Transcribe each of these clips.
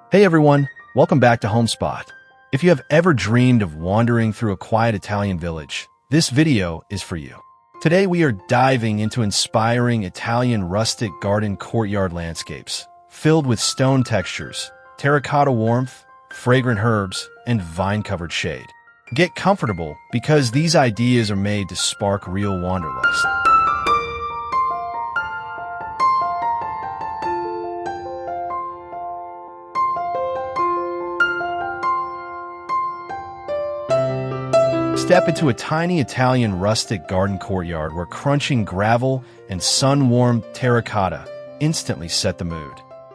Hey everyone, welcome back to Homespot. If you have ever dreamed of wandering through a quiet Italian village, this video is for you. Today we are diving into inspiring Italian rustic garden courtyard landscapes, filled with stone textures, terracotta warmth, fragrant herbs, and vine-covered shade. Get comfortable because these ideas are made to spark real wanderlust. Step into a tiny Italian rustic garden courtyard where crunching gravel and sun-warmed terracotta instantly set the mood.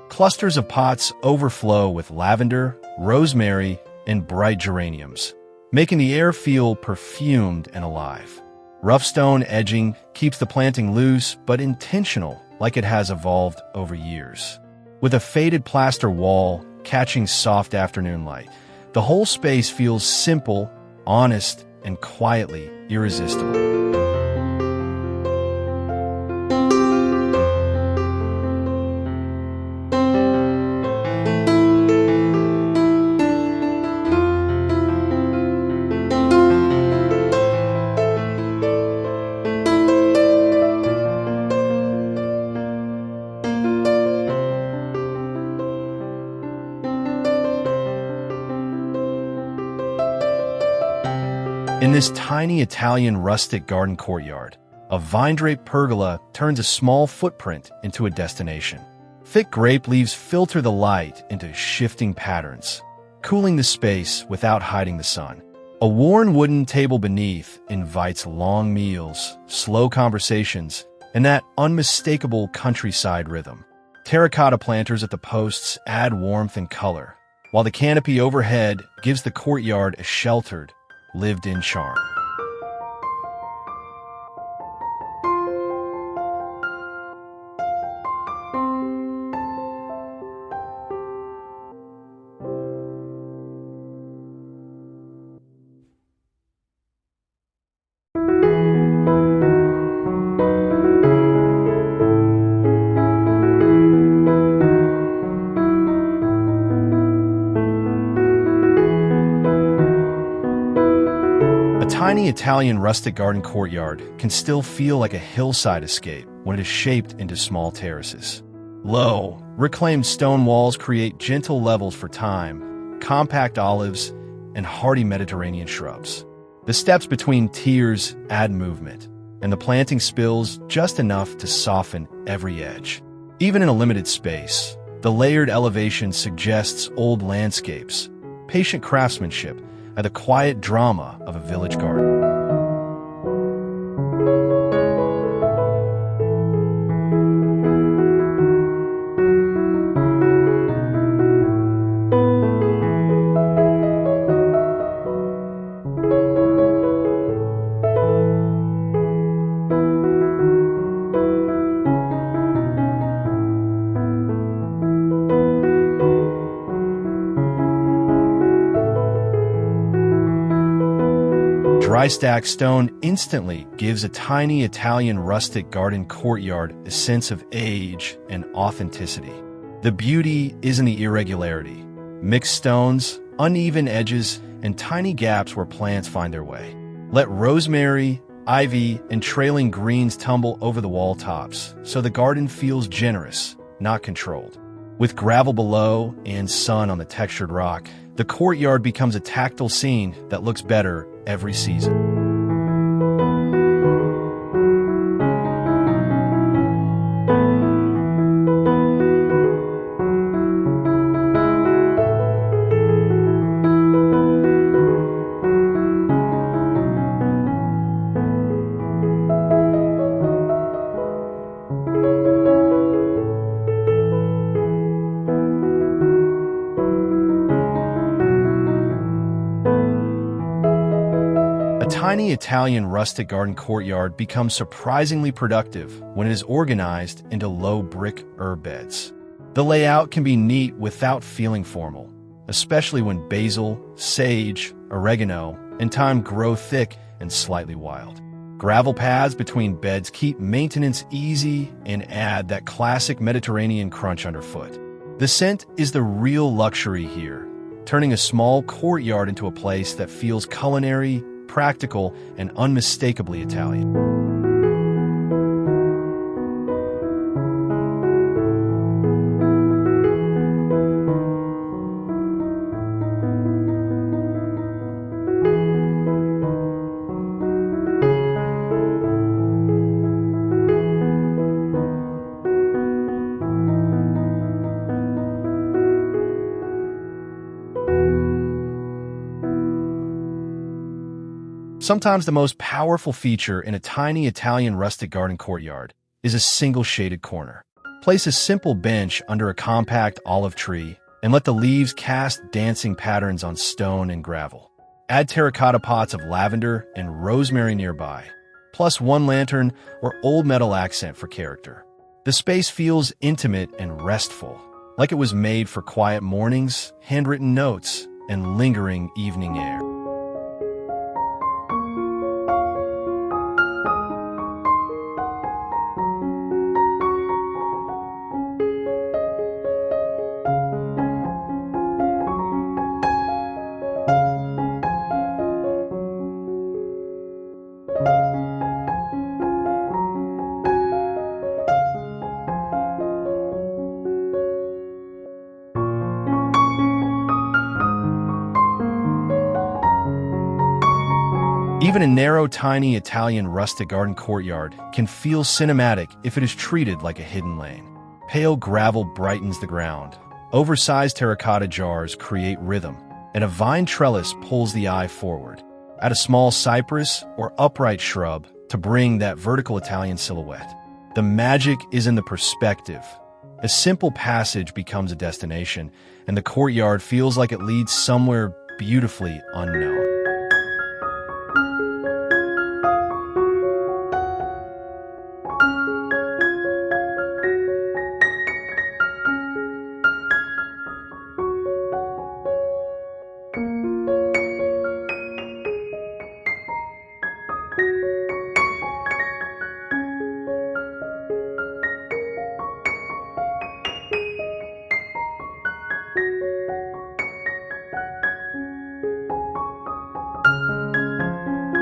Clusters of pots overflow with lavender, rosemary, and bright geraniums, making the air feel perfumed and alive. Rough stone edging keeps the planting loose but intentional, like it has evolved over years. With a faded plaster wall catching soft afternoon light, the whole space feels simple, honest, and quietly irresistible. In this tiny Italian rustic garden courtyard, a vine-draped pergola turns a small footprint into a destination. Thick grape leaves filter the light into shifting patterns, cooling the space without hiding the sun. A worn wooden table beneath invites long meals, slow conversations, and that unmistakable countryside rhythm. Terracotta planters at the posts add warmth and color, while the canopy overhead gives the courtyard a sheltered, lived-in charm. A tiny Italian rustic garden courtyard can still feel like a hillside escape when it is shaped into small terraces. Low, reclaimed stone walls create gentle levels for thyme, compact olives, and hardy Mediterranean shrubs. The steps between tiers add movement, and the planting spills just enough to soften every edge. Even in a limited space, the layered elevation suggests old landscapes, patient craftsmanship, and the quiet drama of a village garden. Dry-stacked stone instantly gives a tiny Italian rustic garden courtyard a sense of age and authenticity. The beauty is in the irregularity. Mixed stones, uneven edges, and tiny gaps where plants find their way. Let rosemary, ivy, and trailing greens tumble over the wall tops, so the garden feels generous, not controlled. With gravel below and sun on the textured rock, the courtyard becomes a tactile scene that looks better every season. A tiny Italian rustic garden courtyard becomes surprisingly productive when it is organized into low brick herb beds. The layout can be neat without feeling formal, especially when basil, sage, oregano, and thyme grow thick and slightly wild. Gravel paths between beds keep maintenance easy and add that classic Mediterranean crunch underfoot. The scent is the real luxury here, turning a small courtyard into a place that feels culinary, practical, and unmistakably Italian. Sometimes the most powerful feature in a tiny Italian rustic garden courtyard is a single shaded corner. Place a simple bench under a compact olive tree and let the leaves cast dancing patterns on stone and gravel. Add terracotta pots of lavender and rosemary nearby, plus one lantern or old metal accent for character. The space feels intimate and restful, like it was made for quiet mornings, handwritten notes, and lingering evening air. Even a narrow, tiny Italian rustic garden courtyard can feel cinematic if it is treated like a hidden lane. Pale gravel brightens the ground, oversized terracotta jars create rhythm, and a vine trellis pulls the eye forward. Add a small cypress or upright shrub to bring that vertical Italian silhouette. The magic is in the perspective. A simple passage becomes a destination, and the courtyard feels like it leads somewhere beautifully unknown.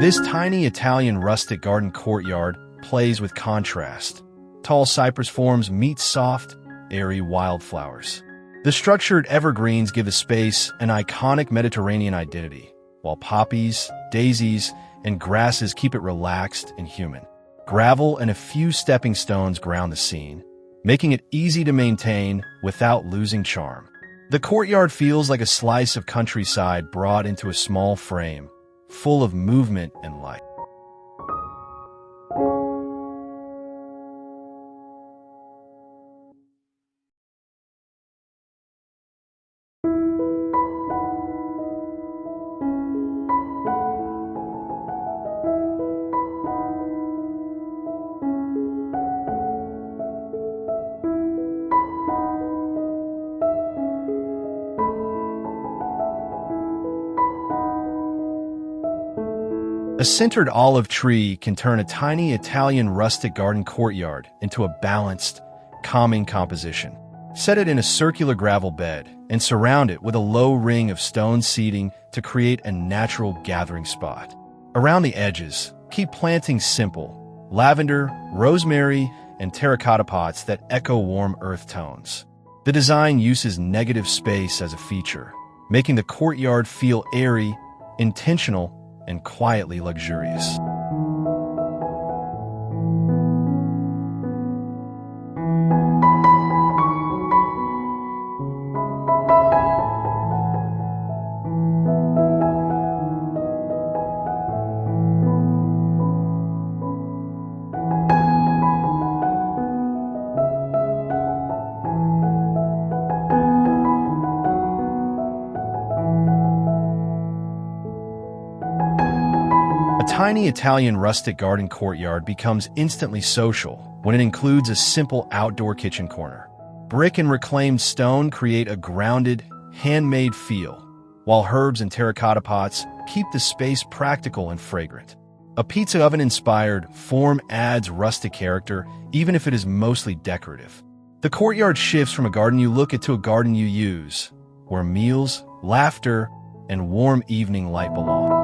This tiny Italian rustic garden courtyard plays with contrast. Tall cypress forms meet soft, airy wildflowers. The structured evergreens give the space an iconic Mediterranean identity, while poppies, daisies, and grasses keep it relaxed and human. Gravel and a few stepping stones ground the scene, making it easy to maintain without losing charm. The courtyard feels like a slice of countryside brought into a small frame, full of movement and light. A centered olive tree can turn a tiny Italian rustic garden courtyard into a balanced, calming composition. Set it in a circular gravel bed and surround it with a low ring of stone seating to create a natural gathering spot. Around the edges, keep planting simple, lavender, rosemary, and terracotta pots that echo warm earth tones. The design uses negative space as a feature, making the courtyard feel airy, intentional, and quietly luxurious. A tiny Italian rustic garden courtyard becomes instantly social when it includes a simple outdoor kitchen corner. Brick and reclaimed stone create a grounded, handmade feel, while herbs and terracotta pots keep the space practical and fragrant. A pizza oven-inspired form adds rustic character even if it is mostly decorative. The courtyard shifts from a garden you look at to a garden you use, where meals, laughter, and warm evening light belong.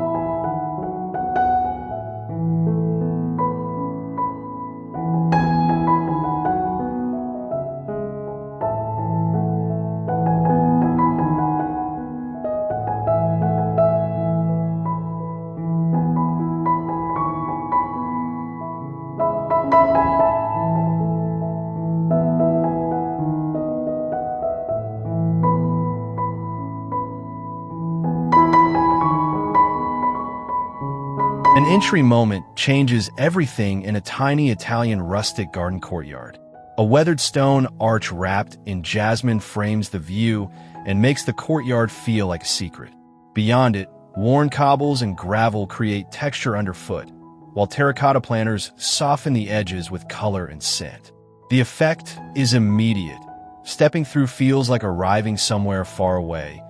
An entry moment changes everything in a tiny Italian rustic garden courtyard. A weathered stone arch wrapped in jasmine frames the view and makes the courtyard feel like a secret. Beyond it, worn cobbles and gravel create texture underfoot, while terracotta planters soften the edges with color and scent. The effect is immediate. Stepping through feels like arriving somewhere far away,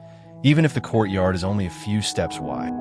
even if the courtyard is only a few steps wide.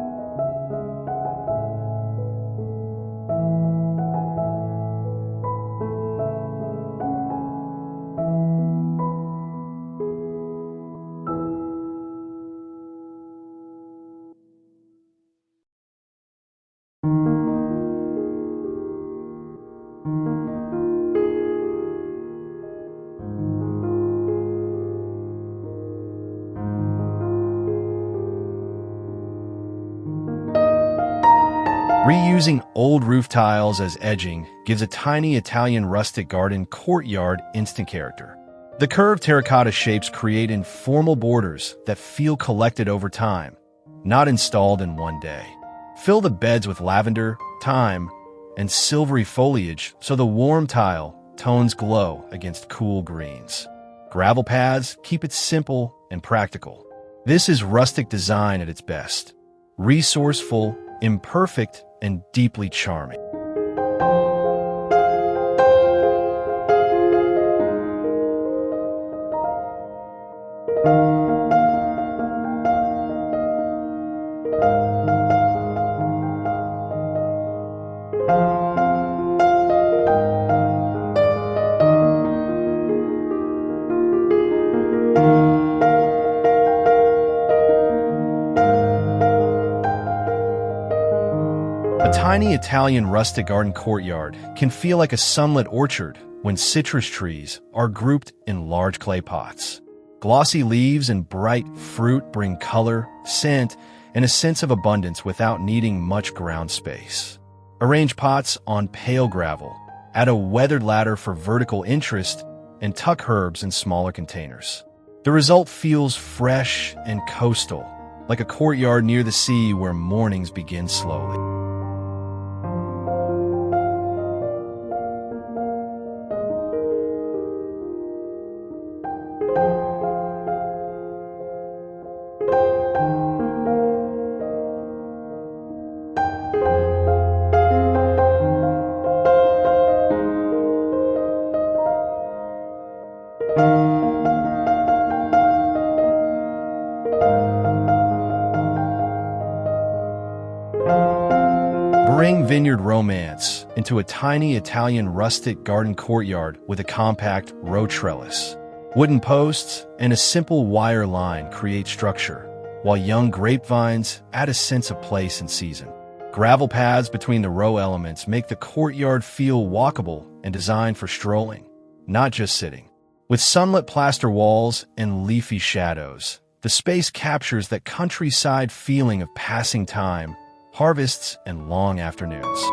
Reusing old roof tiles as edging gives a tiny Italian rustic garden courtyard instant character. The curved terracotta shapes create informal borders that feel collected over time, not installed in one day. Fill the beds with lavender, thyme, and silvery foliage so the warm tile tones glow against cool greens. Gravel paths keep it simple and practical. This is rustic design at its best. Resourceful, imperfect, and deeply charming. A tiny Italian rustic garden courtyard can feel like a sunlit orchard when citrus trees are grouped in large clay pots. Glossy leaves and bright fruit bring color, scent, and a sense of abundance without needing much ground space. Arrange pots on pale gravel, add a weathered ladder for vertical interest, and tuck herbs in smaller containers. The result feels fresh and coastal, like a courtyard near the sea where mornings begin slowly. Bring Vineyard romance into a tiny Italian rustic garden courtyard with a compact row trellis. Wooden posts and a simple wire line create structure, while young grapevines add a sense of place and season. Gravel paths between the row elements make the courtyard feel walkable and designed for strolling, not just sitting. With sunlit plaster walls and leafy shadows, the space captures that countryside feeling of passing time, harvests, and long afternoons.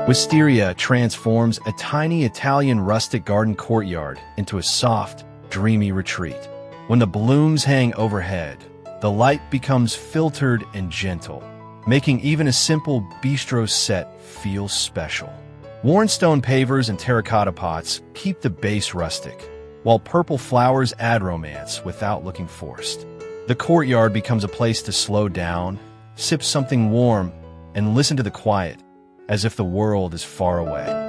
Wisteria transforms a tiny Italian rustic garden courtyard into a soft, dreamy retreat. When the blooms hang overhead, the light becomes filtered and gentle, making even a simple bistro set feel special. Worn stone pavers and terracotta pots keep the base rustic, while purple flowers add romance without looking forced. The courtyard becomes a place to slow down, sip something warm, and listen to the quiet, as if the world is far away.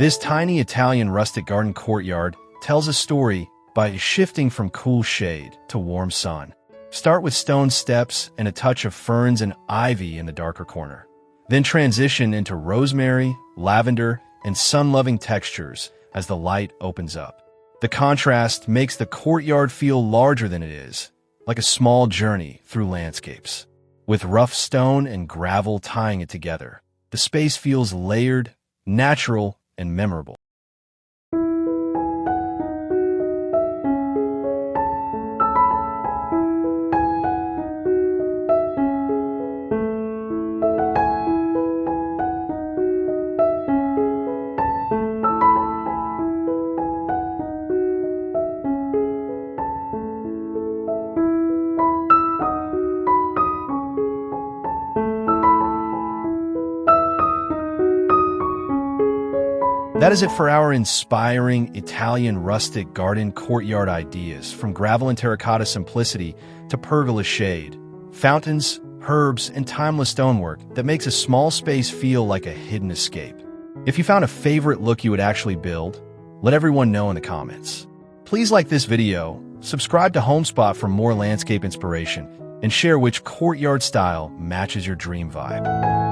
This tiny Italian rustic garden courtyard tells a story by shifting from cool shade to warm sun. Start with stone steps and a touch of ferns and ivy in the darker corner. Then transition into rosemary, lavender, and sun-loving textures as the light opens up. The contrast makes the courtyard feel larger than it is, like a small journey through landscapes. With rough stone and gravel tying it together, the space feels layered, natural, and memorable. That is it for our inspiring Italian rustic garden courtyard ideas, from gravel and terracotta simplicity to pergola shade, fountains, herbs, and timeless stonework that makes a small space feel like a hidden escape. If you found a favorite look you would actually build, let everyone know in the comments. Please like this video, subscribe to Homespot for more landscape inspiration, and share which courtyard style matches your dream vibe.